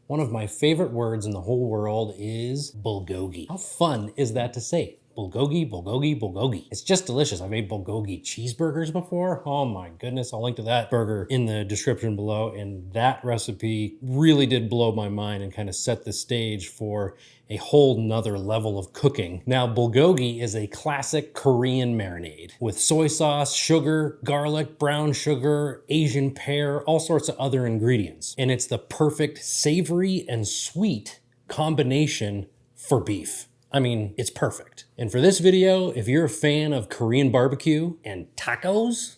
One of my favorite words in the whole world is bulgogi. How fun is that to say? Bulgogi, bulgogi, bulgogi. It's just delicious. I've made bulgogi cheeseburgers before. Oh my goodness. I'll link to that burger in the description below. And that recipe really did blow my mind and kind of set the stage for a whole nother level of cooking. Now, bulgogi is a classic Korean marinade with soy sauce, sugar, garlic, brown sugar, Asian pear, all sorts of other ingredients. And it's the perfect savory and sweet combination for beef. I mean, it's perfect. And for this video, if you're a fan of Korean barbecue and tacos,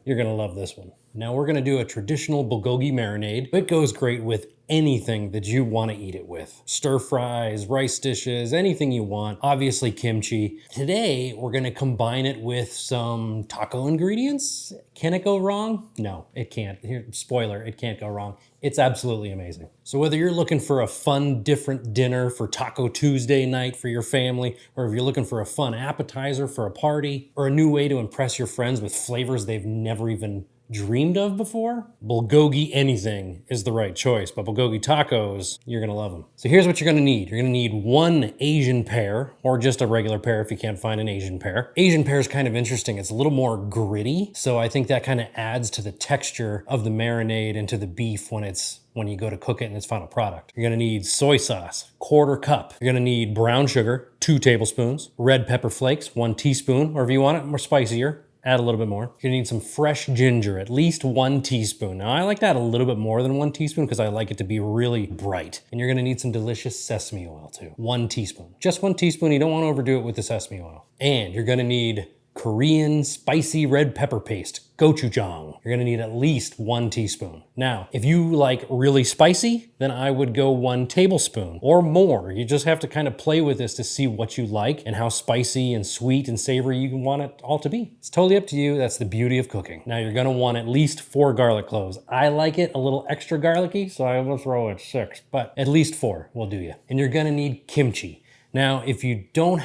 you're gonna love this one. Now we're gonna do a traditional bulgogi marinade. It goes great with anything that you wanna eat it with. Stir fries, rice dishes, anything you want. Obviously kimchi. Today, we're gonna combine it with some taco ingredients. Can it go wrong? No, it can't. Here, spoiler, it can't go wrong. It's absolutely amazing. So whether you're looking for a fun, different dinner for Taco Tuesday night for your family, or if you're looking for a fun appetizer for a party, or a new way to impress your friends with flavors they've never even dreamed of before, bulgogi anything is the right choice, but bulgogi tacos, you're gonna love them. So here's what you're gonna need. You're gonna need one Asian pear, or just a regular pear if you can't find an Asian pear. Asian pear is kind of interesting. It's a little more gritty, so I think that kind of adds to the texture of the marinade and to the beef when you go to cook it in its final product. You're gonna need soy sauce, 1/4 cup. You're gonna need brown sugar, 2 tablespoons, red pepper flakes, 1 teaspoon, or if you want it more spicier, add a little bit more. You're gonna need some fresh ginger, at least 1 teaspoon. Now I like that a little bit more than 1 teaspoon because I like it to be really bright. And you're gonna need some delicious sesame oil too. 1 teaspoon. Just 1 teaspoon, you don't wanna overdo it with the sesame oil. And you're gonna need Korean spicy red pepper paste, gochujang. You're gonna need at least 1 teaspoon. Now, if you like really spicy, then I would go 1 tablespoon or more. You just have to kind of play with this to see what you like and how spicy and sweet and savory you want it all to be. It's totally up to you. That's the beauty of cooking. Now, you're gonna want at least 4 garlic cloves. I like it a little extra garlicky, so I will throw it 6, but at least 4 will do you. And you're gonna need kimchi. Now, if you don't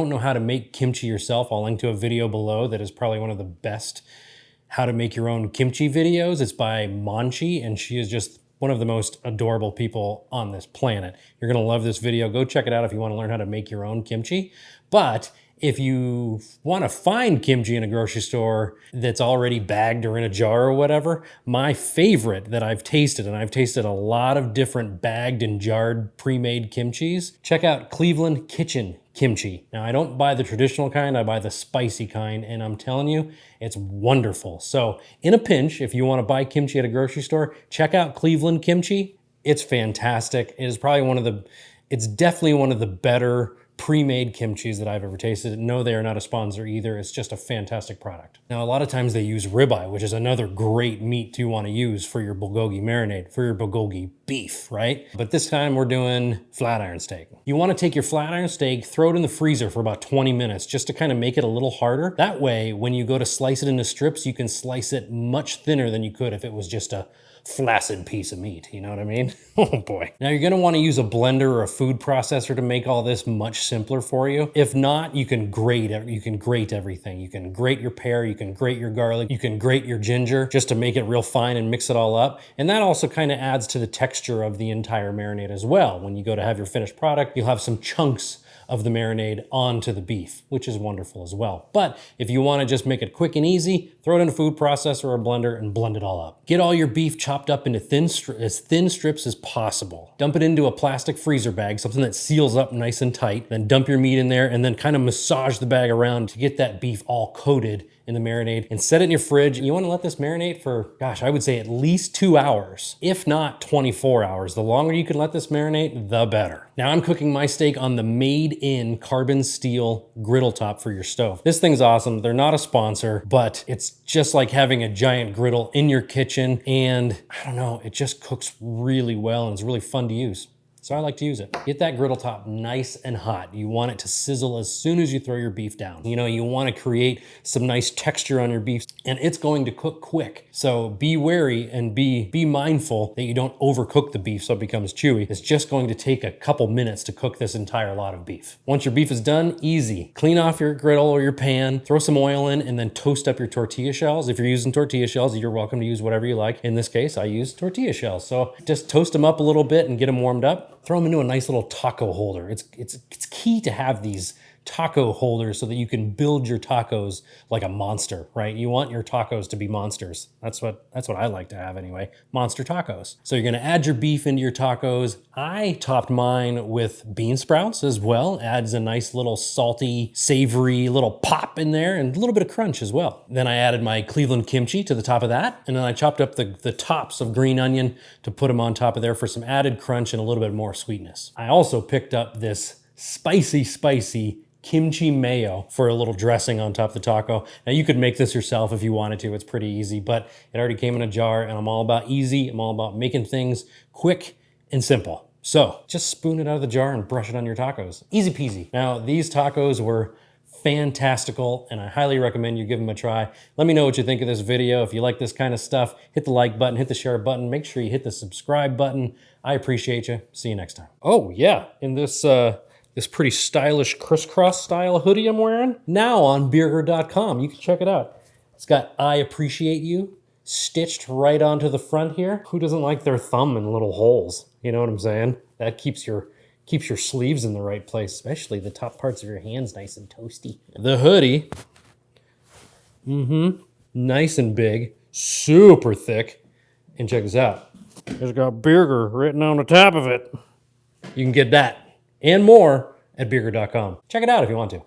know how to make kimchi yourself, I'll link to a video below that is probably one of the best how to make your own kimchi videos. It's by Monchi, and she is just one of the most adorable people on this planet. You're gonna love this video. Go check it out if you wanna learn how to make your own kimchi. But if you want to find kimchi in a grocery store that's already bagged or in a jar or whatever, my favorite that I've tasted, and I've tasted a lot of different bagged and jarred pre-made kimchis, check out Cleveland Kitchen kimchi. Now, I don't buy the traditional kind, I buy the spicy kind, and I'm telling you, it's wonderful. So in a pinch, if you want to buy kimchi at a grocery store, check out Cleveland Kimchi. It's fantastic. It's definitely one of the better pre-made kimchis that I've ever tasted. No, they are not a sponsor either. It's just a fantastic product. Now, a lot of times they use ribeye, which is another great meat to want to use for your bulgogi marinade, for your bulgogi beef, right? But this time we're doing flat iron steak. You want to take your flat iron steak, throw it in the freezer for about 20 minutes just to kind of make it a little harder. That way, when you go to slice it into strips, you can slice it much thinner than you could if it was just a flaccid piece of meat, you know what I mean? Oh boy. Now you're gonna wanna use a blender or a food processor to make all this much simpler for you. If not, you can grate everything. You can grate your pear, you can grate your garlic, you can grate your ginger just to make it real fine and mix it all up. And that also kind of adds to the texture of the entire marinade as well. When you go to have your finished product, you'll have some chunks of the marinade onto the beef, which is wonderful as well. But if you wanna just make it quick and easy, throw it in a food processor or a blender and blend it all up. Get all your beef chopped up into as thin strips as possible. Dump it into a plastic freezer bag, something that seals up nice and tight. Then dump your meat in there and then kind of massage the bag around to get that beef all coated in the marinade and set it in your fridge. You wanna let this marinate for, gosh, I would say at least 2 hours, if not 24 hours. The longer you can let this marinate, the better. Now I'm cooking my steak on the made-in carbon steel griddle top for your stove. This thing's awesome. They're not a sponsor, but it's just like having a giant griddle in your kitchen, and I don't know, it just cooks really well and it's really fun to use. So I like to use it. Get that griddle top nice and hot. You want it to sizzle as soon as you throw your beef down. You know, you want to create some nice texture on your beef, and it's going to cook quick. So be wary and be mindful that you don't overcook the beef so it becomes chewy. It's just going to take a couple minutes to cook this entire lot of beef. Once your beef is done, easy. Clean off your griddle or your pan, throw some oil in, and then toast up your tortilla shells. If you're using tortilla shells, you're welcome to use whatever you like. In this case, I use tortilla shells. So just toast them up a little bit and get them warmed up. Throw them into a nice little taco holder. It's key to have these taco holders so that you can build your tacos like a monster, right? You want your tacos to be monsters. That's what I like to have anyway, monster tacos. So you're gonna add your beef into your tacos. I topped mine with bean sprouts as well. Adds a nice little salty, savory little pop in there and a little bit of crunch as well. Then I added my Cleveland kimchi to the top of that. And then I chopped up the tops of green onion to put them on top of there for some added crunch and a little bit more sweetness. I also picked up this spicy kimchi mayo for a little dressing on top of the taco. Now you could make this yourself if you wanted to. It's pretty easy, but it already came in a jar, and I'm all about easy. I'm all about making things quick and simple. So just spoon it out of the jar and brush it on your tacos. Easy peasy. Now these tacos were fantastical, and I highly recommend you give them a try. Let me know what you think of this video. If you like this kind of stuff, hit the like button, hit the share button. Make sure you hit the subscribe button. I appreciate you. See you next time. Oh yeah, in this pretty stylish crisscross style hoodie I'm wearing, now on Bulgogi.com. You can check it out. It's got "I appreciate you" stitched right onto the front here. Who doesn't like their thumb in little holes? You know what I'm saying? That keeps your sleeves in the right place, especially the top parts of your hands nice and toasty. The hoodie, nice and big, super thick. And check this out. It's got Bulgogi written on the top of it. You can get that and more at Bulgogi.com. Check it out if you want to.